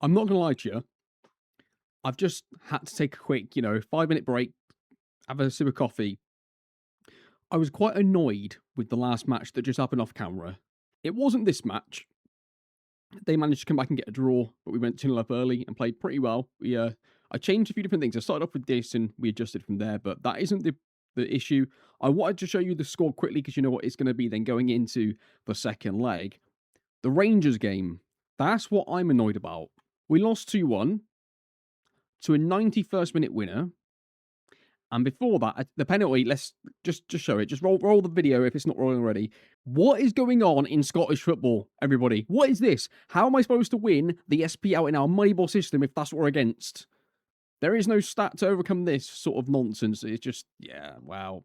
I'm not going to lie to you. I've just had to take a quick, 5-minute break, have a sip of coffee. I was quite annoyed with the last match that just happened off camera. It wasn't this match. They managed to come back and get a draw, but we went 2-0 up early and played pretty well. I changed a few different things. I started off with this and we adjusted from there, but that isn't the issue. I wanted to show you the score quickly because you know what it's going to be then going into the second leg. The Rangers game, that's what I'm annoyed about. We lost 2-1 to a 91st minute winner. And before that, the penalty, let's just show it. Just roll the video if it's not rolling already. What is going on in Scottish football, everybody? What is this? How am I supposed to win the SPL in our Moneyball system if that's what we're against? There is no stat to overcome this sort of nonsense. It's just, yeah, wow.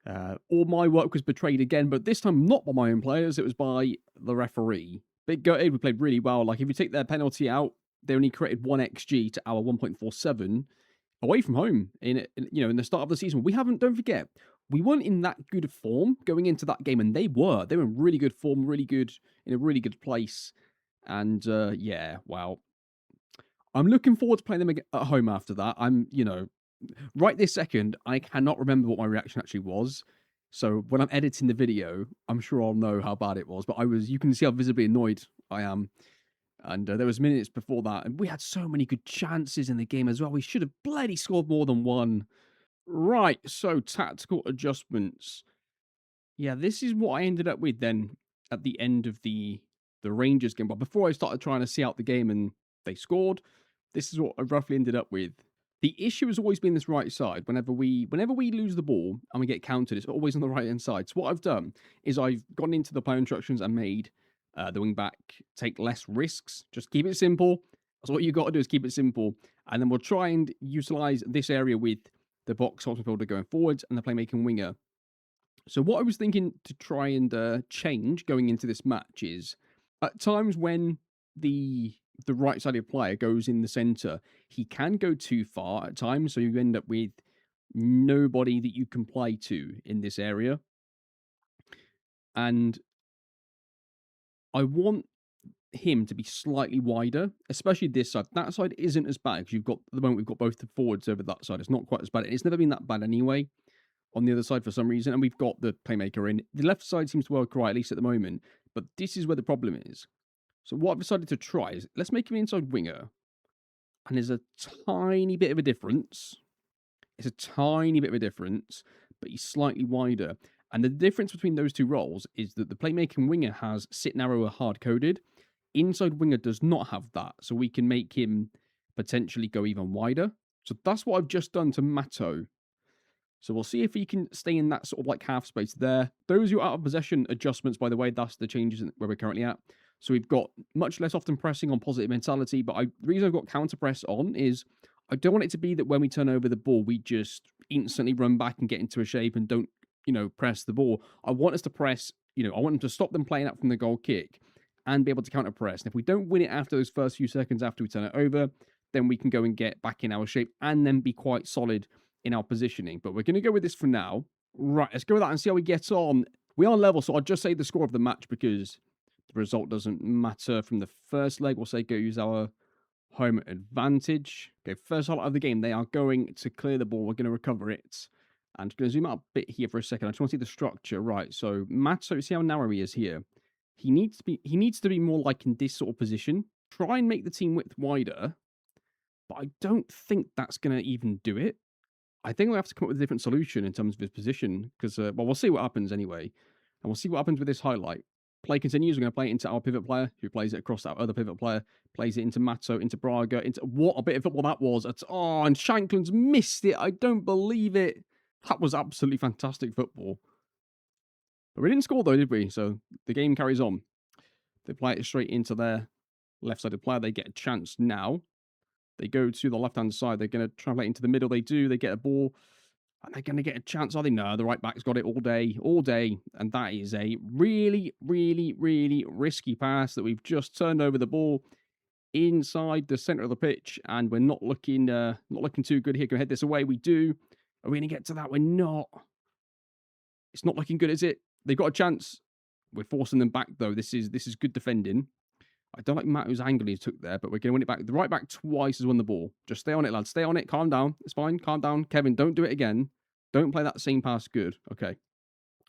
All my work was betrayed again, but this time not by my own players. It was by the referee. Big gutted, we played really well. Like, if you take their penalty out, they only created 1 XG to our 1.47. Away from home in the start of the season. Don't forget, we weren't in that good of form going into that game, and they were in really good form, in a really good place. And yeah, wow. I'm looking forward to playing them at home after that. Right this second, I cannot remember what my reaction actually was. So when I'm editing the video, I'm sure I'll know how bad it was. But you can see how visibly annoyed I am. And there was minutes before that, and we had so many good chances in the game as well. We should have bloody scored more than one. Right, so tactical adjustments. Yeah, this is what I ended up with then at the end of the Rangers game. But before I started trying to see out the game and they scored, this is what I roughly ended up with. The issue has always been this right side. Whenever we lose the ball and we get countered, it's always on the right-hand side. So what I've done is I've gone into the player instructions and made the wing back take less risks. Just keep it simple. That's what you got to do, is keep it simple. And then we'll try and utilize this area with the box midfielder going forwards and the playmaking winger. So what I was thinking to try and change going into this match is at times when the right-sided player goes in the centre, he can go too far at times, so you end up with nobody that you can play to in this area. And I want him to be slightly wider, especially this side. That side isn't as bad because at the moment we've got both the forwards over that side. It's not quite as bad. It's never been that bad anyway on the other side for some reason, and we've got the playmaker in. The left side seems to work right, at least at the moment, but this is where the problem is. So what I've decided to try is, let's make him inside winger, and there's a tiny bit of a difference. It's a tiny bit of a difference, but he's slightly wider. And the difference between those two roles is that the playmaking winger has sit narrower hard-coded. Inside winger does not have that, so we can make him potentially go even wider. So that's what I've just done to Matto. So we'll see if he can stay in that sort of like half space there. Those who are out of possession adjustments, by the way, that's the changes where we're currently at. So we've got much less often pressing on positive mentality, but the reason I've got counter press on is I don't want it to be that when we turn over the ball, we just instantly run back and get into a shape and don't, press the ball. I want us to press, I want them to stop them playing out from the goal kick and be able to counter press. And if we don't win it after those first few seconds after we turn it over, then we can go and get back in our shape and then be quite solid in our positioning. But we're going to go with this for now. Right, let's go with that and see how we get on. We are level, so I'll just say the score of the match because the result doesn't matter from the first leg. We'll say go use our home advantage. Okay, first highlight of the game. They are going to clear the ball. We're going to recover it. And I'm going to zoom out a bit here for a second. I just want to see the structure. Right, so Matto, see how narrow he is here. He needs to be more like in this sort of position. Try and make the team width wider. But I don't think that's going to even do it. I think we'll have to come up with a different solution in terms of his position. Because, we'll see what happens anyway. And we'll see what happens with this highlight. Play continues. We're going to play it into our pivot player, who plays it across that other pivot player. Plays it into Matto, into Braga, into... What a bit of football that was. And Shankland's missed it. I don't believe it. That was absolutely fantastic football. But we didn't score though, did we? So the game carries on. They play it straight into their left-sided player. They get a chance now. They go to the left-hand side. They're going to translate into the middle. They do. They get a ball. And they're going to get a chance, are they? No, the right back's got it all day. And that is a really, really, really risky pass that we've just turned over the ball inside the centre of the pitch. And we're not looking too good here. Can we head this away? We do. Are we going to get to that? We're not. It's not looking good, is it? They've got a chance. We're forcing them back, though. This is good defending. I don't like Mato's angle he took there, but we're going to win it back. The right back twice has won the ball. Just stay on it, lads. Stay on it. Calm down. It's fine. Calm down. Kevin, don't do it again. Don't play that same pass. Good. Okay.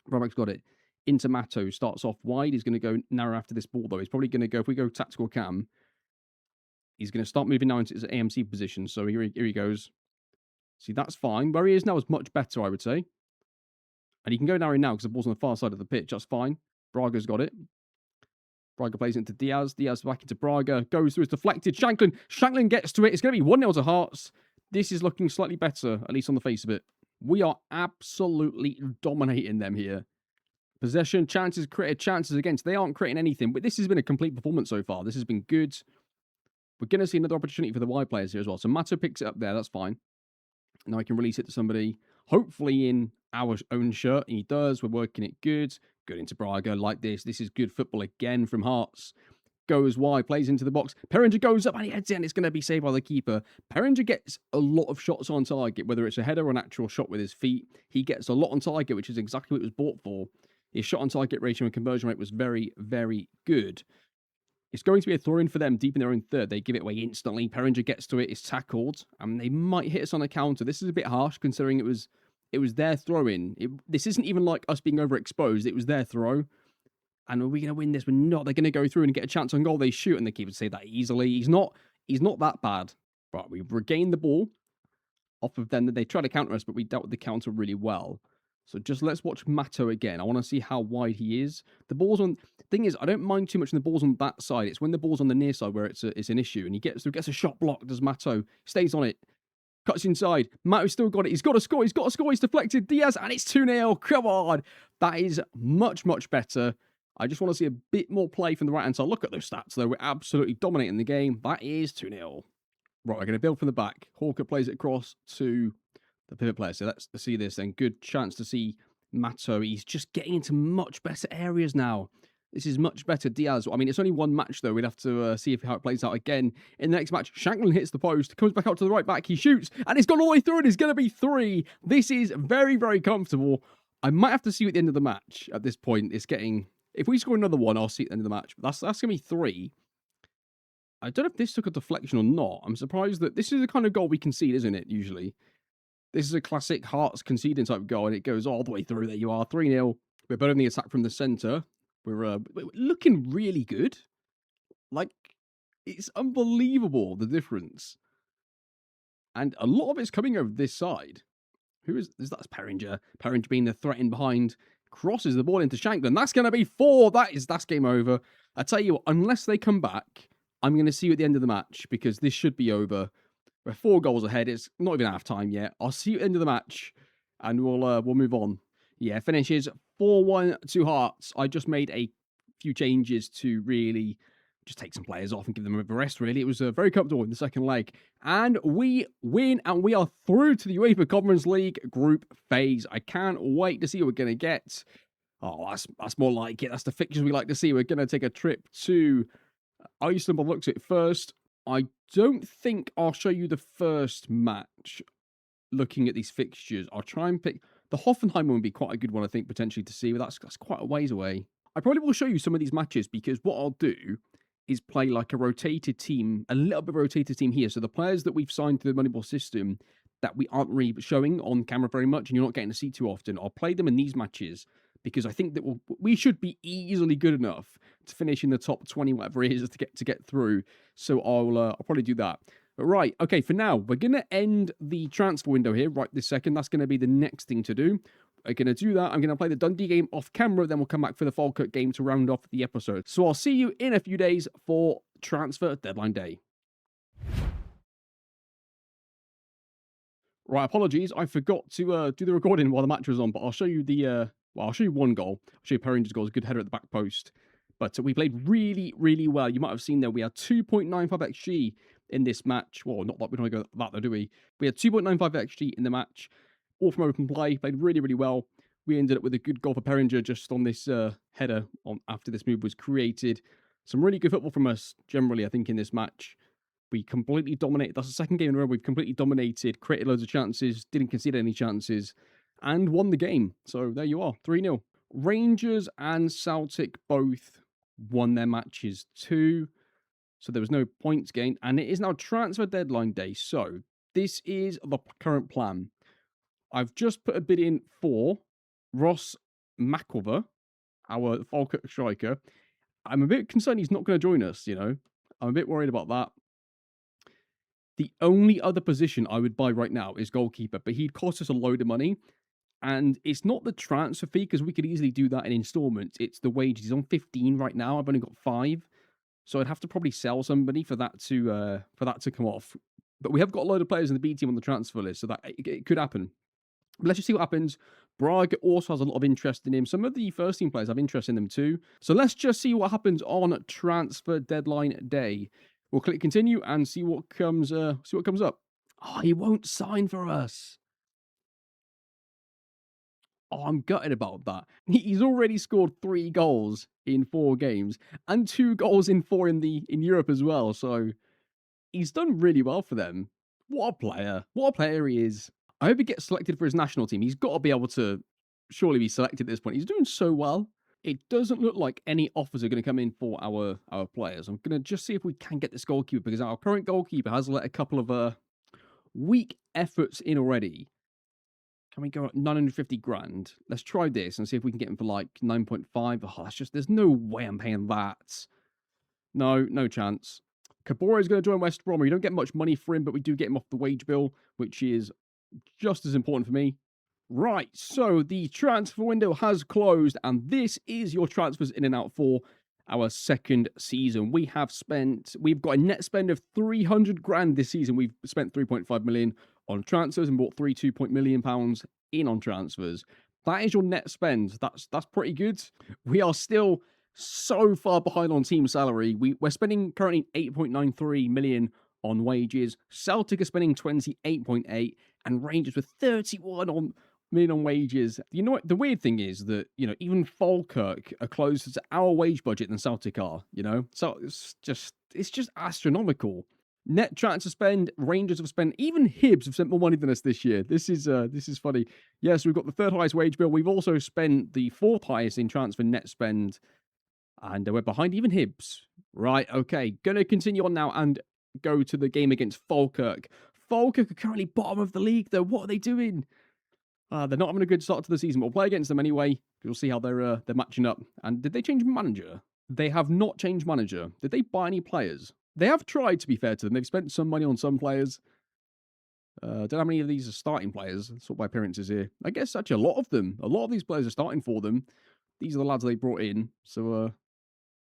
Right back's got it. Into Mato. Starts off wide. He's going to go narrow after this ball, though. He's probably going to go, if we go tactical cam, he's going to start moving now into his AMC position. So here he goes. See, that's fine. Where he is now is much better, I would say. And he can go narrow now because the ball's on the far side of the pitch. That's fine. Braga's got it. Braga plays into Diaz. Diaz back into Braga. Goes through. It's deflected. Shanklin gets to it. It's going to be 1-0 to Hearts. This is looking slightly better, at least on the face of it. We are absolutely dominating them here. Possession, chances created, chances against. They aren't creating anything, but this has been a complete performance so far. This has been good. We're going to see another opportunity for the wide players here as well. So Mato picks it up there. That's fine. Now I can release it to somebody, hopefully in our own shirt. And he does. We're working it good. Good into Braga like this. This is good football again from Hearts. Goes wide, plays into the box. Perringer goes up and he heads in. It's going to be saved by the keeper. Perringer gets a lot of shots on target, whether it's a header or an actual shot with his feet. He gets a lot on target, which is exactly what it was bought for. His shot on target ratio and conversion rate was very, very good. It's going to be a throw-in for them deep in their own third. They give it away instantly. Perringer gets to it. It's tackled. And they might hit us on a counter. This is a bit harsh considering it was their throw-in. This isn't even like us being overexposed. It was their throw. And are we going to win this? We're not. They're going to go through and get a chance on goal. They shoot and the keeper say that easily. He's not that bad. But we've regained the ball off of them. They tried to counter us, but we dealt with the counter really well. So just let's watch Mato again. I want to see how wide he is. The ball's on. Thing is, I don't mind too much when the ball's on that side. It's when the ball's on the near side where it's an issue. And he gets a shot blocked. Does Mato stays on it? Cuts inside. Mato's still got it. He's got to score. He's got to score. He's deflected. Diaz and it's 2-0. Come on, that is much better. I just want to see a bit more play from the right hand side. Look at those stats though. We're absolutely dominating the game. That is 2-0. Right, we're going to build from the back. Hawker plays it across to the pivot player. So let's see this then. Good chance to see Mato. He's just getting into much better areas now. This is much better. Diaz. I mean, it's only one match though. We'd have to see how it plays out again in the next match. Shanklin hits the post, comes back out to the right back. He shoots, and it's gone all the way through, and it's going to be 3. This is very, very comfortable. I might have to see you at the end of the match. At this point, it's getting. If we score another one, I'll see at the end of the match. But that's going to be 3. I don't know if this took a deflection or not. I'm surprised that this is the kind of goal we concede, isn't it? Usually. This is a classic Hearts conceding type goal, and it goes all the way through. There you are, 3-0. We're better in the attack from the centre. We're looking really good. Like, it's unbelievable, the difference. And a lot of it's coming over this side. Who is that's Perringer. Perringer being the threat in behind. Crosses the ball into Shanklin. That's going to be 4. That's game over. I tell you what, unless they come back, I'm going to see you at the end of the match because this should be over. We're 4 goals ahead. It's not even half time yet. I'll see you at the end of the match, and we'll move on. Yeah, finishes 4-1 to Hearts. I just made a few changes to really just take some players off and give them a rest, really. It was very comfortable in the second leg. And we win, and we are through to the UEFA Conference League group phase. I can't wait to see what we're going to get. Oh, that's more like it. That's the fixtures we like to see. We're going to take a trip to Iceland. I've looked at it first. I don't think I'll show you the first match looking at these fixtures. I'll try and pick... The Hoffenheim one would be quite a good one, I think, potentially to see, but that's quite a ways away. I probably will show you some of these matches because what I'll do is play like a rotated team, a little bit of a rotated team here. So the players that we've signed to the Moneyball system that we aren't really showing on camera very much and you're not getting to see too often, I'll play them in these matches because I think that we should be easily good enough to finish in the top 20, whatever it is, to get through. So I'll probably do that. But right, okay, for now, we're going to end the transfer window here right this second. That's going to be the next thing to do. We're going to do that. I'm going to play the Dundee game off camera. Then we'll come back for the Falkirk game to round off the episode. So I'll see you in a few days for transfer deadline day. Right, apologies. I forgot to do the recording while the match was on, but I'll show you I'll show you one goal. I'll show you Perringer's goal. It was a good header at the back post. But we played really, really well. You might have seen there we had 2.95 XG in this match. Well, not that we don't go that though, do we? We had 2.95 XG in the match. All from open play. Played really, really well. We ended up with a good goal for Perringer just on this header after this move was created. Some really good football from us generally, I think, in this match. We completely dominated. That's the second game in a row we've completely dominated, created loads of chances, didn't concede any chances, and won the game. So there you are, 3-0. Rangers and Celtic both won their matches too. So there was no points gained. And it is now transfer deadline day. So this is the current plan. I've just put a bid in for Ross Makover, our Falkirk striker. I'm a bit concerned he's not going to join us, you know. I'm a bit worried about that. The only other position I would buy right now is goalkeeper, but he'd cost us a load of money. And it's not the transfer fee, because we could easily do that in installments. It's the wages. He's on 15 right now. I've only got 5. So I'd have to probably sell somebody for that to come off. But we have got a load of players in the B team on the transfer list, so that it could happen. But let's just see what happens. Braga also has a lot of interest in him. Some of the first team players have interest in them too. So let's just see what happens on transfer deadline day. We'll click continue and see what comes up. Oh, he won't sign for us. Oh, I'm gutted about that. He's already scored 3 goals in 4 games and 2 goals in 4 in Europe as well. So he's done really well for them. What a player. What a player he is. I hope he gets selected for his national team. He's got to be able to surely be selected at this point. He's doing so well. It doesn't look like any offers are going to come in for our players. I'm going to just see if we can get this goalkeeper, because our current goalkeeper has let a couple of weak efforts in already. Can we go at 950 grand? Let's try this and see if we can get him for like 9.5. Oh, that's just, there's no way I'm paying that. No chance. Kabora is going to join West Brom. We don't get much money for him, but we do get him off the wage bill, which is just as important for me. Right, so the transfer window has closed, and this is your transfers in and out for our second season. We've got a net spend of 300 grand this season. We've spent 3.5 million on transfers and bought £2 million in on transfers. That is your net spend. That's pretty good. We are still so far behind on team salary. We're spending currently 8.93 million on wages. Celtic are spending 28.8, and Rangers with 31 million on wages. You know what? The weird thing is that, you know, even Falkirk are closer to our wage budget than Celtic are, you know? So it's just astronomical. Net transfer spend, Rangers have spent, even Hibs have spent more money than us this year. This is funny. Yes, we've got the 3rd highest wage bill. We've also spent the 4th highest in transfer net spend, and we're behind even Hibs. Right, okay. Gonna continue on now and go to the game against Falkirk. Falkirk are currently bottom of the league, though. What are they doing? They're not having a good start to the season, but we'll play against them anyway. We'll see how they're matching up. And did they change manager? They have not changed manager. Did they buy any players? They have tried, to be fair to them. They've spent some money on some players. Don't know how many of these are starting players. That's what my appearance is here. I guess actually a lot of them. A lot of these players are starting for them. These are the lads they brought in. So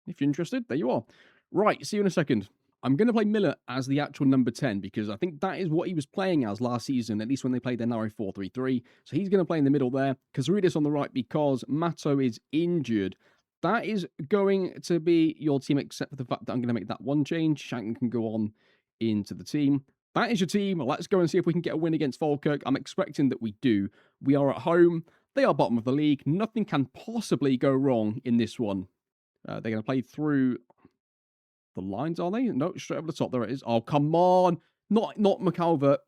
if you're interested, there you are. Right, see you in a second. I'm going to play Miller as the actual number 10, because I think that is what he was playing as last season, at least when they played their narrow 4-3-3. So he's going to play in the middle there. Kazarides on the right because Matto is injured. That is going to be your team, except for the fact that I'm going to make that one change. Shanklin can go on into the team. That is your team. Let's go and see if we can get a win against Falkirk. I'm expecting that we do. We are at home. They are bottom of the league. Nothing can possibly go wrong in this one. They're going to play through the lines, are they? No, straight over the top. There it is. Oh, come on. Not McAlvert.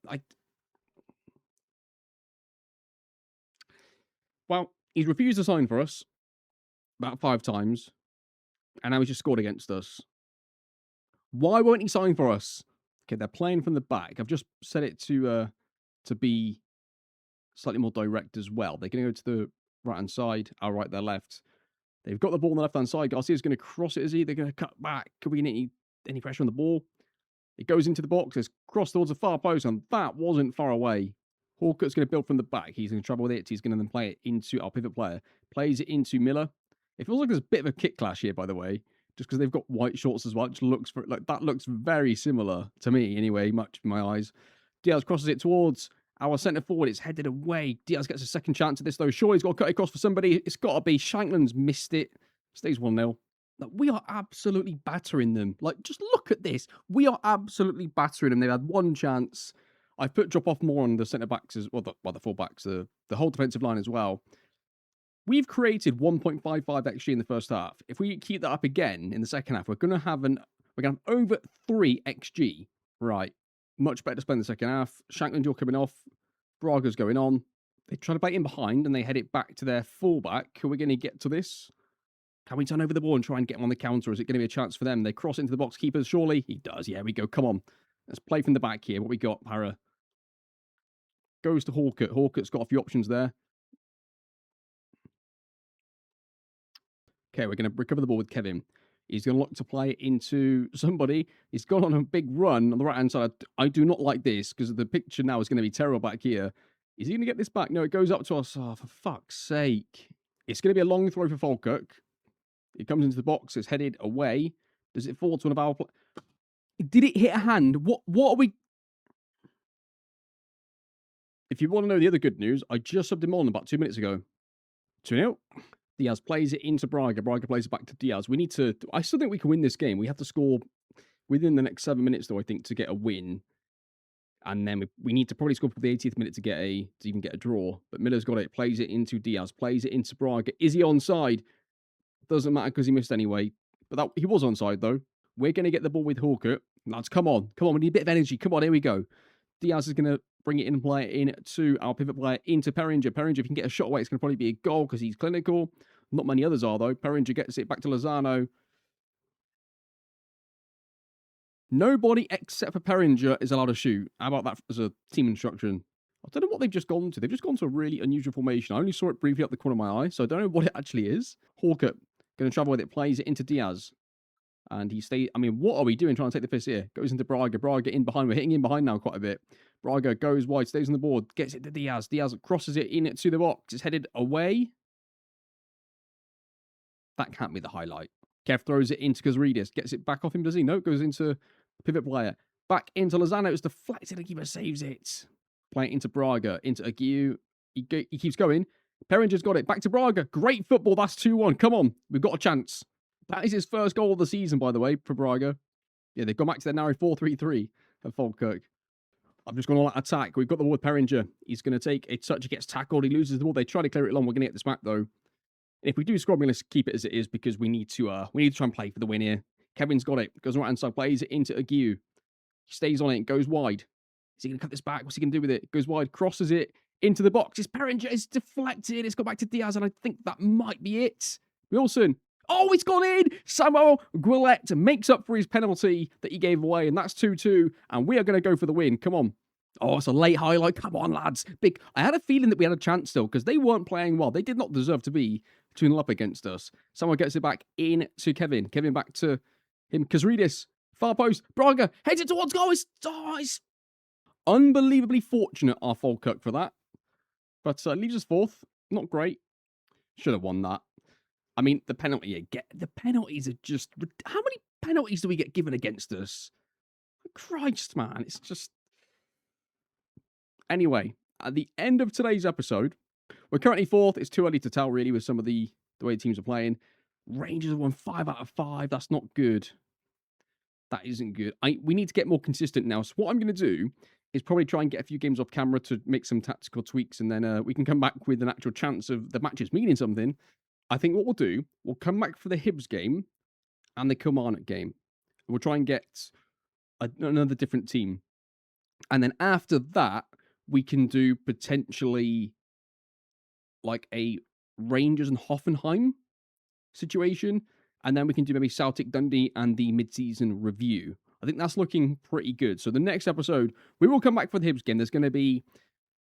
Well, he's refused to sign for us about 5 times, and now he's just scored against us. Why won't he sign for us? Okay, they're playing from the back. I've just set it to be slightly more direct as well. They're going to go to the right-hand side. Our right, their left. They've got the ball on the left-hand side. Garcia's going to cross it, is he? They're going to cut back. Could we get any pressure on the ball? It goes into the box. It's crossed towards the far post, and that wasn't far away. Hawcott's going to build from the back. He's going to travel with it. He's going to then play it into our pivot player. Plays it into Miller. It feels like there's a bit of a kick clash here, by the way, just because they've got white shorts as well. It looks that looks very similar to me, anyway, much in my eyes. Diaz crosses it towards our centre forward. It's headed away. Diaz gets a second chance at this, though. Sure, he's got to cut it across for somebody. It's got to be. Shanklin's missed it. Stays 1-0. We are absolutely battering them. Just look at this. We are absolutely battering them. They've had one chance. I've put drop off more on the centre backs as well, the full backs, the whole defensive line as well. We've created 1.55 XG in the first half. If we keep that up again in the second half, we're going to have over 3 XG. Right. Much better to spend the second half. Shankland, you're coming off. Braga's going on. They try to bait in behind and they head it back to their fullback. Are we going to get to this? Can we turn over the ball and try and get him on the counter? Or is it going to be a chance for them? They cross into the box keepers, surely? He does. Yeah, we go. Come on. Let's play from the back here. What we got, Para? Goes to Hawkett. Hawkett's got a few options there. Okay, we're going to recover the ball with Kevin. He's going to look to play it into somebody. He's gone on a big run on the right-hand side. I do not like this because the picture now is going to be terrible back here. Is he going to get this back? No, it goes up to us. Oh, for fuck's sake. It's going to be a long throw for Falkirk. It comes into the box. It's headed away. Does it fall to one of our... Did it hit a hand? What are we... If you want to know the other good news, I just subbed him on about 2 minutes ago. 2-0. Diaz plays it into Braga. Braga plays it back to Diaz. We need to... I still think we can win this game. We have to score within the next 7 minutes, though, I think, to get a win. And then we need to probably score for the 80th minute to even get a draw. But Miller's got it. Plays it into Diaz. Plays it into Braga. Is he onside? Doesn't matter because he missed anyway. But he was onside, though. We're going to get the ball with Hawkett. Lads, come on. Come on. We need a bit of energy. Come on. Here we go. Diaz is going to bring it in and play it in to our pivot player, into Perringer. Perringer, if he can get a shot away, it's going to probably be a goal because he's clinical. Not many others are, though. Perringer gets it back to Lozano. Nobody except for Perringer is allowed to shoot. How about that as a team instruction? I don't know what they've just gone to. They've just gone to a really unusual formation. I only saw it briefly up the corner of my eye, so I don't know what it actually is. Hawkett going to travel with it, plays it into Diaz. And he stays... I mean, what are we doing trying to take the piss here? Goes into Braga. Braga in behind. We're hitting in behind now quite a bit. Braga goes wide, stays on the board, gets it to Diaz. Diaz crosses it in to the box. It's headed away. That can't be the highlight. Kev throws it into Kazridis. Gets it back off him, does he? No, it goes into pivot player. Back into Lozano. It's deflected. The keeper saves it. Play it into Braga. Into Aguirre. He keeps going. Perringer's got it. Back to Braga. Great football. That's 2-1. Come on. We've got a chance. That is his first goal of the season, by the way, for Braga. Yeah, they've gone back to their narrow 4-3-3 at Falkirk. I've just gone all out attack. We've got the ball with Perringer. He's going to take a touch. He gets tackled. He loses the ball. They try to clear it long. We're going to get this back, though. If we do score, let's keep it as it is because we need to try and play for the win here. Kevin's got it. Goes right hand side. Plays it into Aguirre. He stays on it. Goes wide. Is he going to cut this back? What's he going to do with it? Goes wide. Crosses it into the box. It's Perringer. It's deflected. It's got back to Diaz, and I think that might be it. Wilson. Oh, it's gone in! Samuel Guillette makes up for his penalty that he gave away, and that's 2-2, and we are going to go for the win. Come on. Oh, it's a late highlight. Come on, lads. Big. I had a feeling that we had a chance still, because they weren't playing well. They did not deserve to be 2-0 up against us. Someone gets it back in to Kevin. Kevin back to him. Kazridis. Far post. Braga heads it towards goal. It's unbelievably fortunate, our Falkirk, for that. But leaves us fourth. Not great. Should have won that. I mean, the penalties are just... How many penalties do we get given against us? Christ, man. It's just... Anyway, at the end of today's episode, we're currently fourth. It's too early to tell, really, with some of the way teams are playing. Rangers have won 5 out of 5. That's not good. That isn't good. We need to get more consistent now. So what I'm going to do is probably try and get a few games off camera to make some tactical tweaks, and then we can come back with an actual chance of the matches meaning something. I think what we'll do, we'll come back for the Hibs game and the Kilmarnock game. We'll try and get another different team. And then after that, we can do potentially like a Rangers and Hoffenheim situation. And then we can do maybe Celtic Dundee and the mid-season review. I think that's looking pretty good. So the next episode, we will come back for the Hibs game.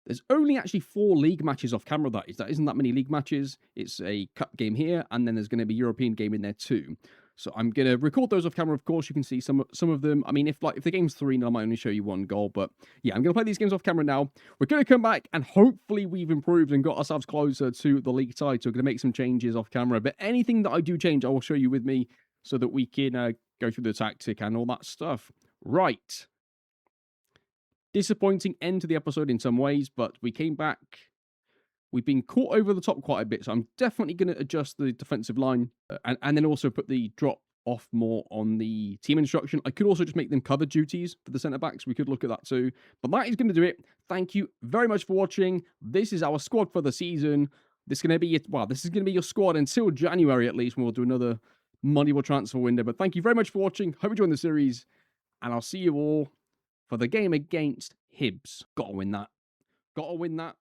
There's only actually 4 league matches off camera, that is. That isn't that many league matches. It's a cup game here, and then there's going to be a European game in there too. So I'm going to record those off camera, of course. You can see some of them. I mean, if the game's 3-0, I might only show you 1 goal. But yeah, I'm going to play these games off camera now. We're going to come back, and hopefully we've improved and got ourselves closer to the league title. We're going to make some changes off camera. But anything that I do change, I will show you with me so that we can go through the tactic and all that stuff. Right. Disappointing end to the episode in some ways, but we came back. We've been caught over the top quite a bit, so I'm definitely going to adjust the defensive line and then also put the drop off more on the team instruction. I could also just make them cover duties for the centre-backs. We could look at that too. But that is going to do it. Thank you very much for watching. This is our squad for the season. This is going to be your squad until January at least, when we'll do another Moneyball transfer window. But thank you very much for watching. Hope you enjoyed the series, and I'll see you all for the game against Hibs. Got to win that.